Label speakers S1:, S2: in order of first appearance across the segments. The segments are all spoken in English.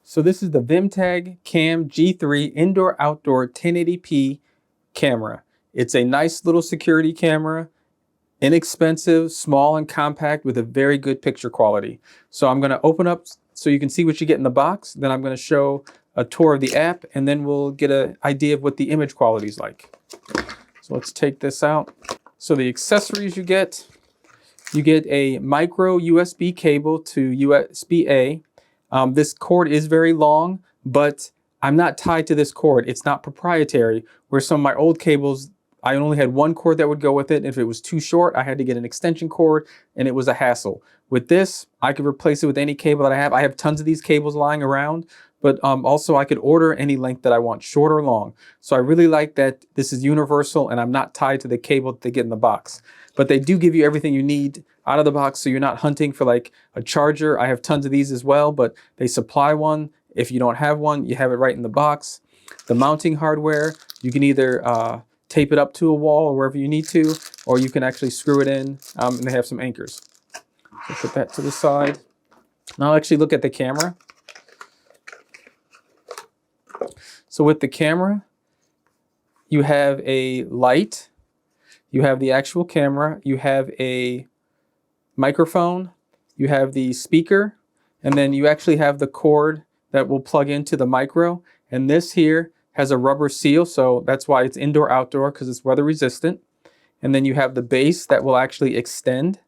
S1: So this is the Vimtag Cam G3 indoor-outdoor 1080p camera. It's a nice little security camera, inexpensive, small and compact with a very good picture quality. So I'm going to open up so you can see what you get in the box. Then I'm going to show a tour of the app, and then we'll get an idea of what the image quality is like. So let's take this out. So the accessories you get a micro USB cable to USB-A. This cord is very long, but I'm not tied to this cord. It's not proprietary, where some of my old cables, I only had one cord that would go with it. If it was too short, I had to get an extension cord, and it was a hassle. With this, I could replace it with any cable that I have. I have tons of these cables lying around, but also I could order any length that I want, short or long. So I really like that this is universal and I'm not tied to the cable that they get in the box. But they do give you everything you need out of the box, so you're not hunting for like a charger. I have tons of these as well, but they supply one. If you don't have one, you have it right in the box. The mounting hardware, you can either tape it up to a wall or wherever you need to, or you can actually screw it in, and they have some anchors. So put that to the side. Now I'll actually look at the camera. So with the camera, you have a light, you have the actual camera, you have a microphone, you have the speaker, and then you actually have the cord that will plug into the micro. And this here has a rubber seal, so that's why it's indoor outdoor, because it's weather resistant. And then you have the base that will actually extend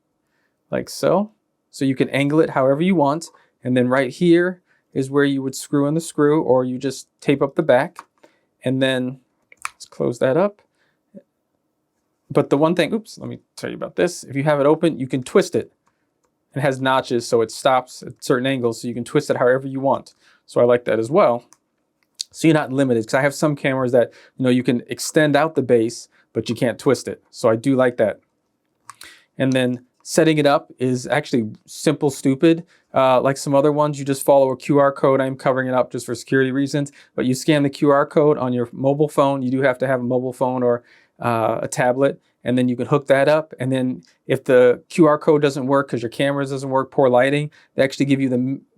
S1: like so. So you can angle it however you want. And then right here is where you would screw in the screw, or you just tape up the back. And then let's close that up. But the one thing, oops, let me tell you about this. If you have it open, you can twist it. It has notches, so it stops at certain angles, so you can twist it however you want. So I like that as well. So you're not limited, because I have some cameras that, you can extend out the base, but you can't twist it. So I do like that. And then setting it up is actually simple, stupid. Like some other ones, you just follow a QR code. I'm covering it up just for security reasons, but you scan the QR code on your mobile phone. You do have to have a mobile phone or a tablet, and then you can hook that up. And then if the QR code doesn't work because your camera doesn't work, poor lighting, they actually give you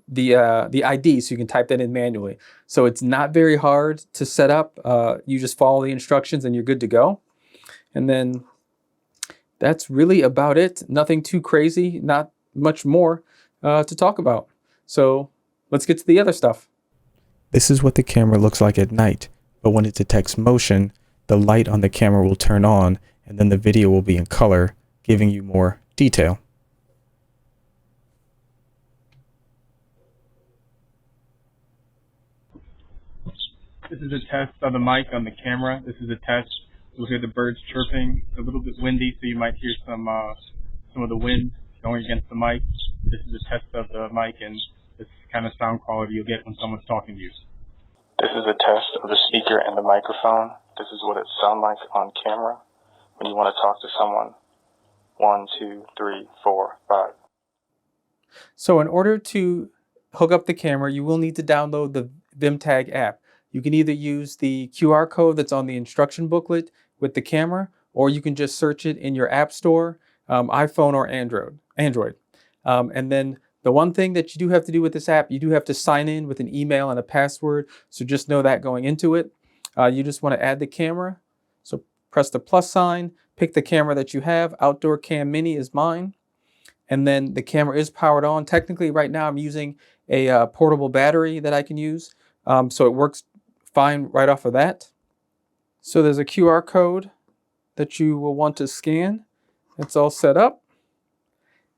S1: the ID, so you can type that in manually. So it's not very hard to set up. You just follow the instructions and you're good to go. And then that's really about it. Nothing too crazy, not much more to talk about. So let's get to the other stuff.
S2: This is what the camera looks like at night, but when it detects motion, the light on the camera will turn on, and then the video will be in color, giving you more detail.
S3: This is a test of the mic on the camera. This is a test. You'll hear the birds chirping. It's a little bit windy, so you might hear some of the wind going against the mic. This is a test of the mic, and this kind of sound quality you'll get when someone's talking to you. This is a test of the speaker and the microphone. This is what it sounds like on camera when you want to talk to someone. 1, 2, 3, 4, 5.
S1: So in order to hook up the camera, you will need to download the Vimtag app. You can either use the QR code that's on the instruction booklet with the camera, or you can just search it in your app store, iPhone or Android. And then the one thing that you do have to do with this app, you do have to sign in with an email and a password. So just know that going into it. You just want to add the camera. So press the plus sign, pick the camera that you have. Outdoor Cam Mini is mine. And then the camera is powered on. Technically right now I'm using a portable battery that I can use. So it works fine right off of that. So there's a QR code that you will want to scan. It's all set up.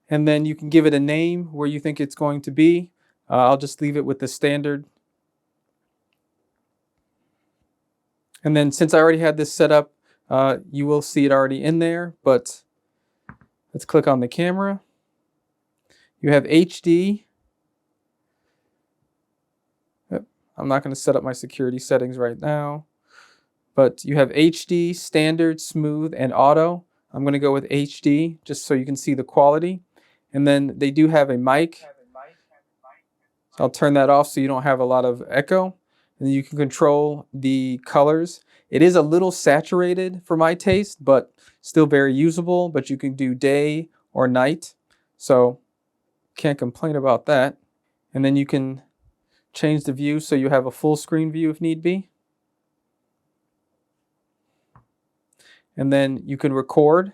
S1: And then you can give it a name where you think it's going to be. I'll just leave it with the standard. And then since I already had this set up, you will see it already in there, but let's click on the camera. You have HD. I'm not going to set up my security settings right now, but you have HD, standard, smooth, and auto. I'm going to go with HD just so you can see the quality. And then they do have a mic. So I'll turn that off so you don't have a lot of echo. And you can control the colors. It is a little saturated for my taste, but still very usable. But you can do day or night. So can't complain about that. And then you can change the view so you have a full screen view if need be. And then you can record.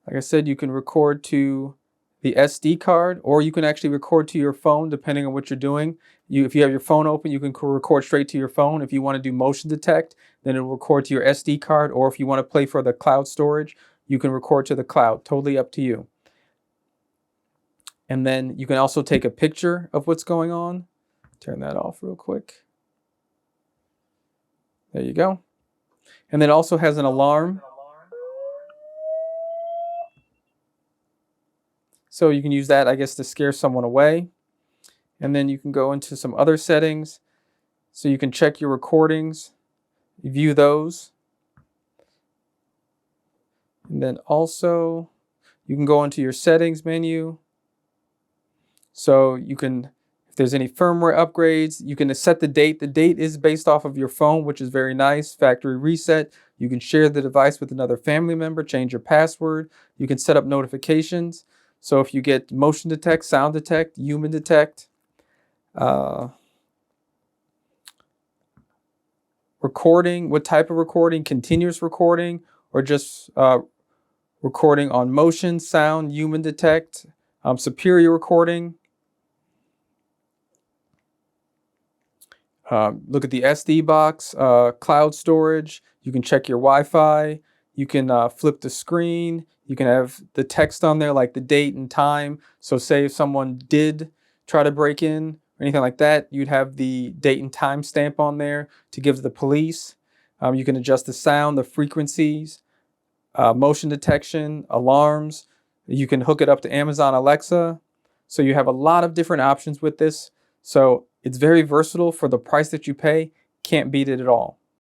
S1: Like I said, you can record to the SD card, or you can actually record to your phone depending on what you're doing. If you have your phone open, you can record straight to your phone. If you want to do motion detect, then it'll record to your SD card, or if you want to play for the cloud storage, you can record to the cloud. Totally up to you. And then you can also take a picture of what's going on. Turn that off real quick. There you go. And then it also has an alarm. So you can use that, I guess, to scare someone away. And then you can go into some other settings. So you can check your recordings, view those. And then also you can go into your settings menu. So you can, if there's any firmware upgrades, you can set the date. The date is based off of your phone, which is very nice. Factory reset. You can share the device with another family member, change your password. You can set up notifications. So if you get motion detect, sound detect, human detect, recording, what type of recording, continuous recording, or just recording on motion, sound, human detect, superior recording. Look at the SD box, cloud storage. You can check your Wi-Fi. You can flip the screen. You can have the text on there, like the date and time. So say if someone did try to break in or anything like that, you'd have the date and time stamp on there to give to the police. You can adjust the sound, the frequencies, motion detection, alarms. You can hook it up to Amazon Alexa. So you have a lot of different options with this. So it's very versatile for the price that you pay. Can't beat it at all.